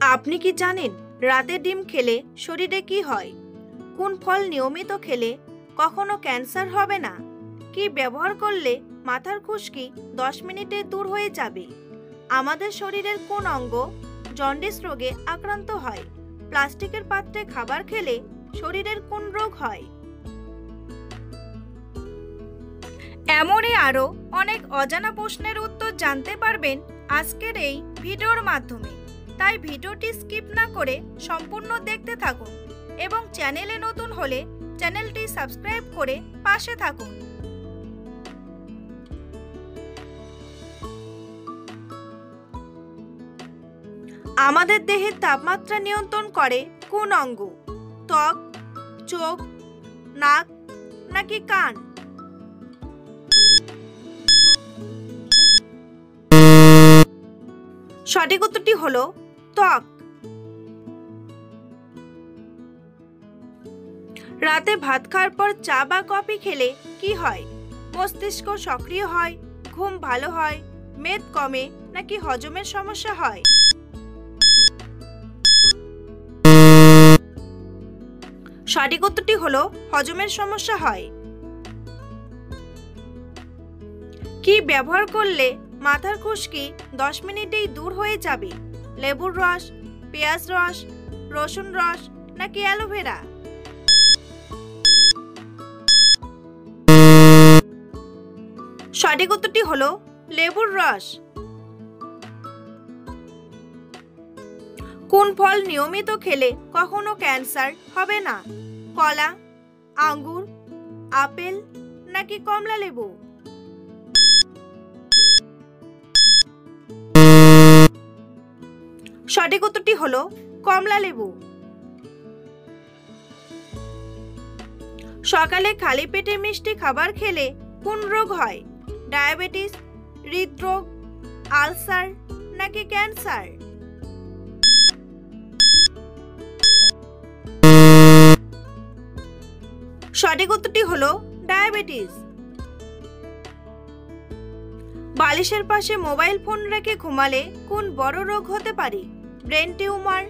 আপনি কি জানেন রাতে ডিম খেলে শরীরে কি হয়? কোন ফল নিয়মিত খেলে কখনো ক্যান্সার হবে না? কি ব্যবহার করলে মাথার খুশকি 10 মিনিটে দূর হয়ে যাবে? আমাদের শরীরের কোন অঙ্গ জন্ডিস রোগে আক্রান্ত হয়? প্লাস্টিকের পাত্রে খাবার খেলে শরীরের কোন রোগ হয়? এমনই আরও অনেক অজানা প্রশ্নের উত্তর জানতে পারবেন আজকের এই ভিডিওর মাধ্যমে। তাই ভিডিওটি স্কিপ না করে সম্পূর্ণ দেখতে থাকুন এবং চ্যানেলে নতুন হলে চ্যানেলটি সাবস্ক্রাইব করে পাশে থাকুন। আমাদের দেহের তাপমাত্রা নিয়ন্ত্রণ করে কোন অঙ্গ? ত্বক, চোখ, নাক নাকি কান? সঠিক উত্তরটি হলো ত্বক। রাতে ভাত খাওয়ার পর চা বা কফি খেলে কি হয়? মস্তিষ্ক সক্রিয় হয়, ঘুম ভালো হয়, মেদ কমে নাকি হজমের সমস্যা হয়? সঠিক উত্তরটি হলো হজমের সমস্যা হয়। কি ব্যবহার করলে মাথার খুশকি 10 মিনিটেই দূর হয়ে যাবে? লেবুর রস, পেঁয়াজ রস, রসুন রস নাকি অ্যালোভেরা? সঠিক উত্তরটি হলো লেবুর রস। কোন ফল নিয়মিত খেলে কখনো ক্যান্সার হবে না? কলা, আঙ্গুর, আপেল নাকি কমলা লেবু? সঠিক উত্তরটি হলো কমলা লেবু। সকালে খালি পেটে মিষ্টি খাবার খেলে কোন রোগ হয়? ডায়াবেটিস, হৃদরোগ, আলসার নাকি ক্যান্সার? সঠিক উত্তরটি হলো ডায়াবেটিস। বালিশের পাশে মোবাইল ফোন রেখে ঘুমালে কোন বড় রোগ হতে পারে? ব্রেন টিউমার,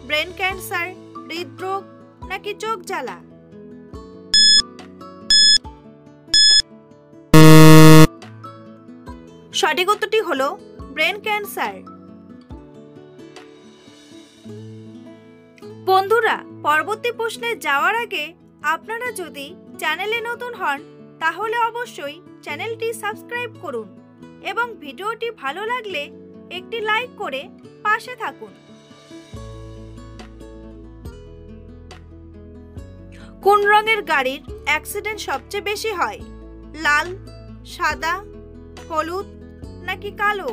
ব্রেন ক্যান্সার, হৃদরোগ নাকি চোখ জ্বালা? সঠিক উত্তরটি হলো ব্রেন ক্যান্সার। বন্ধুরা, পরবর্তী প্রশ্নে যাওয়ার আগে আপনারা যদি চ্যানেলে নতুন হন তাহলে অবশ্যই চ্যানেলটি সাবস্ক্রাইব করুন এবং ভিডিওটি ভালো লাগলে একটি লাইক করে পাশে থাকুন। কোন রঙের গাড়ির অ্যাক্সিডেন্ট সবচেয়ে বেশি হয়? লাল, সাদা, হলুদ নাকি কালো?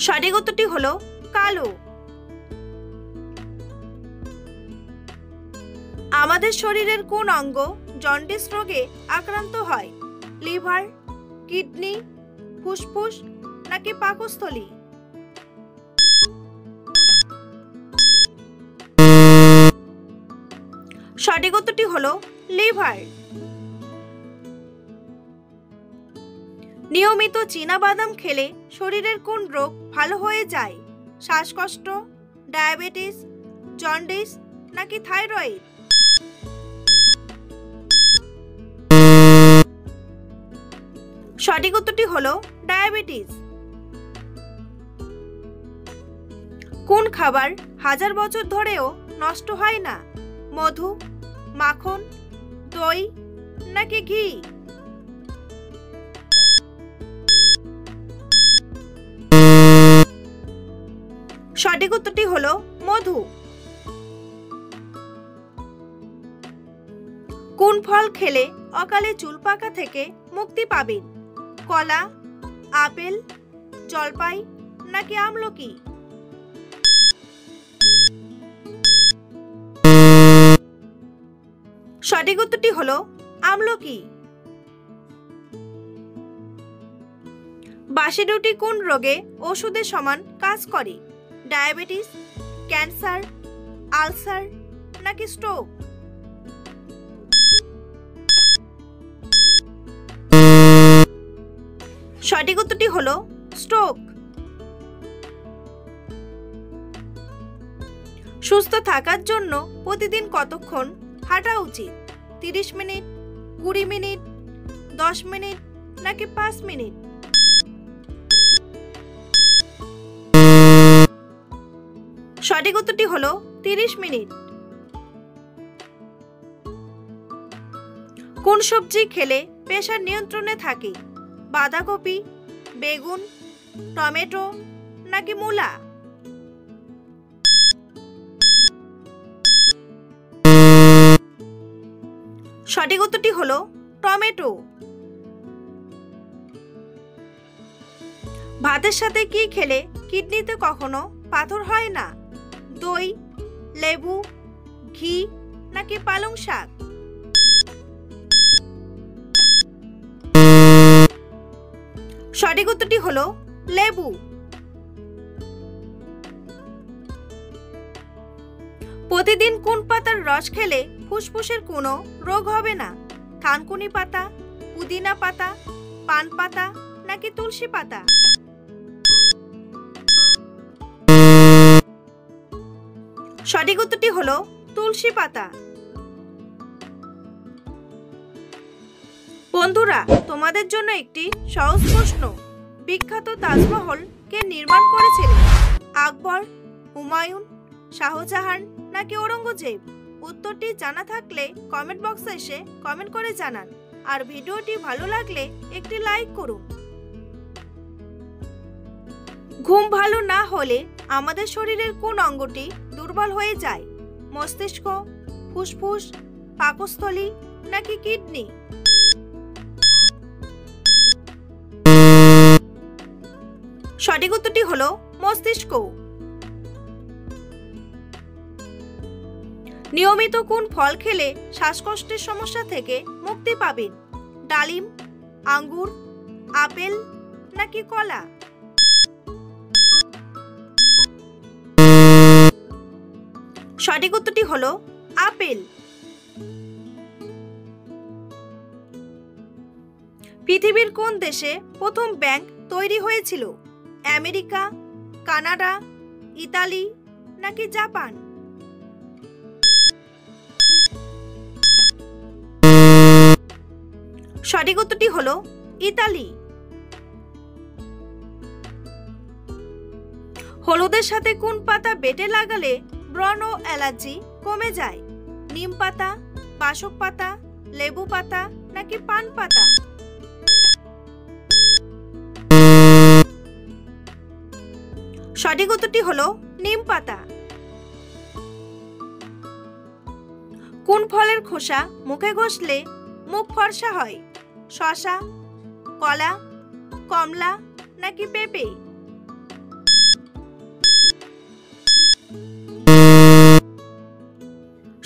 সঠিক উত্তরটি হলো কালো। আমাদের শরীরের কোন অঙ্গ জন্ডিস রোগে আক্রান্ত হয়? লিভার, কিডনি, ফুসফুস নাকি পাকস্থলী? সঠিক উত্তরটি হলো লিভার। নিয়মিত চীনা বাদাম খেলে শরীরের কোন রোগ ভালো হয়ে যায়? শ্বাসকষ্ট, ডায়াবেটিস, জন্ডিস নাকি থাইরয়েড? সঠিক উত্তরটি হলো ডায়াবেটিস। কোন খাবার 1000 বছর ধরেও নষ্ট হয় না? মধু, মাখন, দই নাকি ঘি? সঠিক উত্তরটি হলো মধু। কোন ফল খেলে অকালে চুল পাকা থেকে মুক্তি পাবেন? কলা, আপেল, জলপাই নাকি আমলকি? সঠিক উত্তরটি হলো আমলকি। বাসি রুটি কোন রোগে ওষুধের সমান কাজ করে? ডায়াবেটিস, ক্যান্সার, আলসার নাকি স্ট্রোক? হলো স্ট্রোক। সুস্থ থাকার জন্য প্রতিদিন কতক্ষণ হাঁটা উচিত? 30 মিনিট, 20 মিনিট, 10 মিনিট নাকি 5 মিনিট? সঠিক উত্তরটি হলো 30 মিনিট। কোন সবজি খেলে প্রেসার নিয়ন্ত্রণে থাকে? বাঁধাকপি, বেগুন, টমেটো নাকি মূলা? সঠিক উত্তরটি হলো টমেটো। ভাতের সাথে কি খেলে কিডনিতে কখনো পাথর হয় না? দই, লেবু, ঘি নাকি পালং শাক? সঠিক উত্তরটি হলো লেবু। প্রতিদিন কোন পাতার রস খেলে ফুসফুসের কোনো রোগ হবে না? থানকুনি পাতা, পুদিনা পাতা, পান পাতা নাকি তুলসী পাতা? সঠিক উত্তরটি হলো তুলসী পাতা। বন্ধুরা, তোমাদের জন্য একটি সহজ প্রশ্ন। বিখ্যাত তাজমহল কে নির্মাণ করেছিলেন? আকবর, হুমায়ুন, শাহজাহান নাকি ঔরঙ্গজেব? উত্তরটি জানা থাকলে কমেন্ট বক্সে এসে কমেন্ট করে জানান। আর ভিডিওটি ভালো লাগলে একটি লাইক করুন। ঘুম ভালো না হলে আমাদের শরীরের কোন অঙ্গটি দুর্বল হয়ে যায়? মস্তিষ্ক, ফুসফুস, পাকস্থলী নাকি কিডনি? সঠিক উত্তরটি হলো মস্তিষ্ক। নিয়মিত কোন ফল খেলে শ্বাসকষ্টের সমস্যা থেকে মুক্তি পাবেন? ডালিম, আঙ্গুর, আপেল নাকি কলা? সঠিক উত্তরটি হলো আপেল। পৃথিবীর কোন দেশে প্রথম ব্যাংক তৈরি হয়েছিল? আমেরিকা, কানাডা, ইতালি নাকি জাপান? সঠিক উত্তরটি হলো ইতালি। হলুদের সাথে কোন পাতা বেটে লাগালে ব্রণ ও অ্যালার্জি কমে যায়? নিম পাতা, বাসক পাতা, লেবু পাতা নাকি পান পাতা? সঠিক উত্তরটি হলো নিম পাতা। কোন ফলের খোসা মুখে ঘষলে মুখ ফর্সা হয়? শসা, কলা, কমলা নাকি পেঁপে?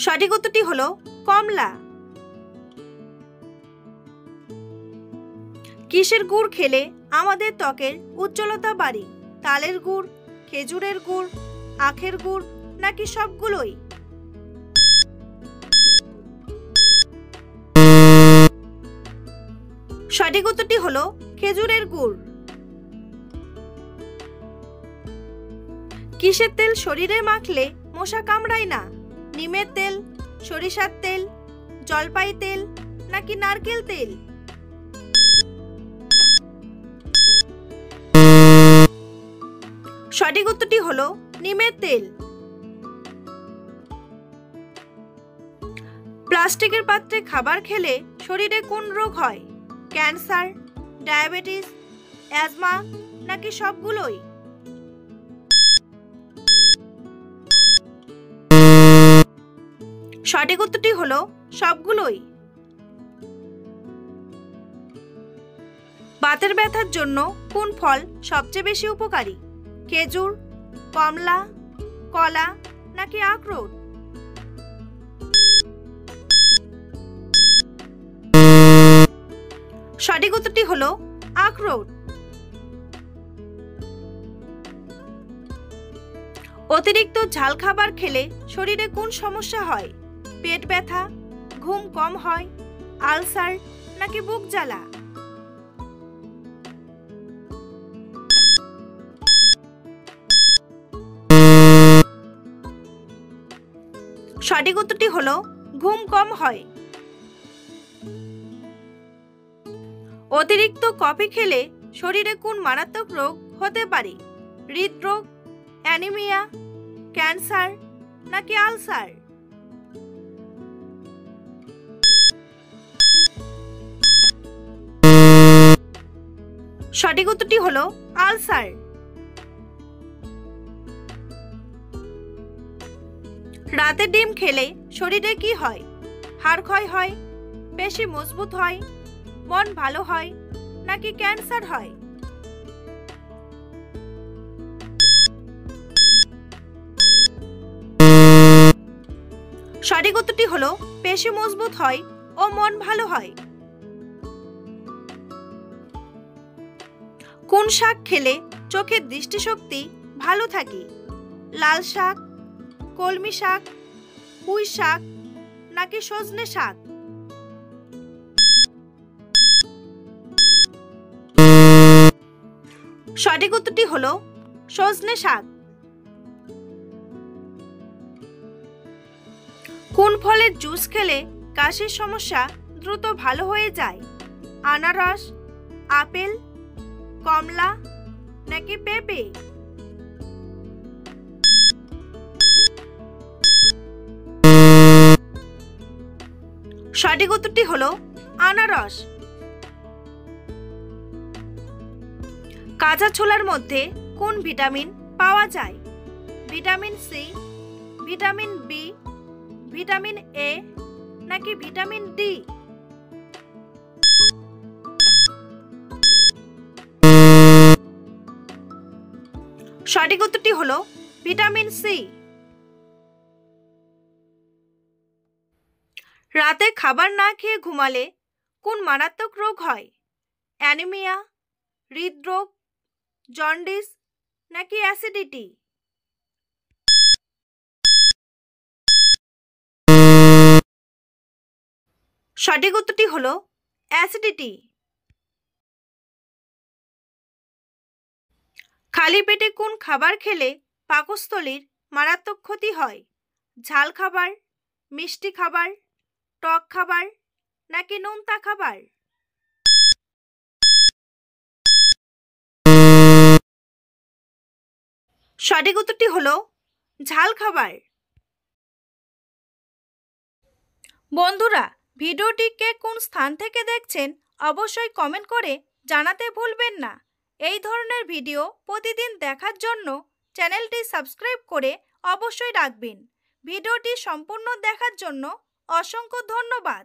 সঠিক উত্তরটি হলো কমলা। কিসের গুড় খেলে আমাদের ত্বকের উজ্জ্বলতা বাড়ে? তালের গুড়, খেজুরের গুড়, আখের গুড় নাকি সবগুলোই? সঠিক উত্তরটি হলো খেজুরের গুড়। কিসের তেল শরীরে মাখলে মশা কামড়ায় না? নিমের তেল, সরিষার তেল, জলপাই তেল নাকি নারকেল তেল? সঠিক উত্তরটি হলো নিমের তেল। প্লাস্টিকের পাত্রে খাবার খেলে শরীরে কোন রোগ হয়? ক্যান্সার, ডায়াবেটিস, অ্যাজমা নাকি সবগুলোই? সঠিক উত্তরটি হলো সবগুলোই। বাতের ব্যথার জন্য কোন ফল সবচেয়ে বেশি উপকারী? খেজুর, কমলা, কলা নাকি আখরোট? সঠিক উত্তরটি হলো আখরোট। অতিরিক্ত ঝাল খাবার খেলে শরীরে কোন সমস্যা হয়? পেট ব্যথা, ঘুম কম হয়, আলসার নাকি বুক জ্বালা? সঠিক উত্তরটি হলো ঘুম কম হয়। অতিরিক্ত কফি খেলে শরীরে কোন মারাত্মক রোগ হতে পারে? হৃদরোগ, অ্যানিমিয়া, ক্যান্সার নাকি আলসার? সঠিক উত্তরটি হলো আলসার। রাতে ডিম খেলে শরীরে কি হয়? হাড় ক্ষয় হয়, পেশি মজবুত হয়, মন ভালো হয় নাকি ক্যান্সার হয়? সঠিক উত্তরটি হলো পেশি মজবুত হয় ও মন ভালো হয়। কোন শাক খেলে চোখের দৃষ্টিশক্তি ভালো থাকে? লাল শাক, কলমি শাক, পুঁই শাক নাকি সজনে শাক? সঠিক উত্তরটি হলো সজনে শাক। কোন ফলের জুস খেলে কাশির সমস্যা দ্রুত ভালো হয়ে যায়? আনারস, আপেল, কমলা নাকি পেঁপে? সঠিক উত্তরটি হলো আনারস। কাঁচা ছোলার মধ্যে কোন ভিটামিন পাওয়া যায়? Vitamin C, vitamin B, vitamin A নাকি ভিটামিন ডি? সঠিক উত্তরটি হলো ভিটামিন সি। রাতে খাবার না খেয়ে ঘুমালে কোন মারাত্মক রোগ হয়? অ্যানিমিয়া, হৃদরোগ, জন্ডিস নাকি অ্যাসিডিটি? সঠিক উত্তরটি হলো অ্যাসিডিটি। খালি পেটে কোন খাবার খেলে পাকস্থলীর মারাত্মক ক্ষতি হয়? ঝাল খাবার, মিষ্টি খাবার, টক খাবার নাকি নোনতা খাবার? সঠিক উত্তরটি হলো ঝাল খাবার। বন্ধুরা, ভিডিওটি কে কোন স্থান থেকে দেখছেন অবশ্যই কমেন্ট করে জানাতে ভুলবেন না। এই ধরনের ভিডিও প্রতিদিন দেখার জন্য চ্যানেলটি সাবস্ক্রাইব করে অবশ্যই রাখবেন। ভিডিওটি সম্পূর্ণ দেখার জন্য অসংখ্য ধন্যবাদ।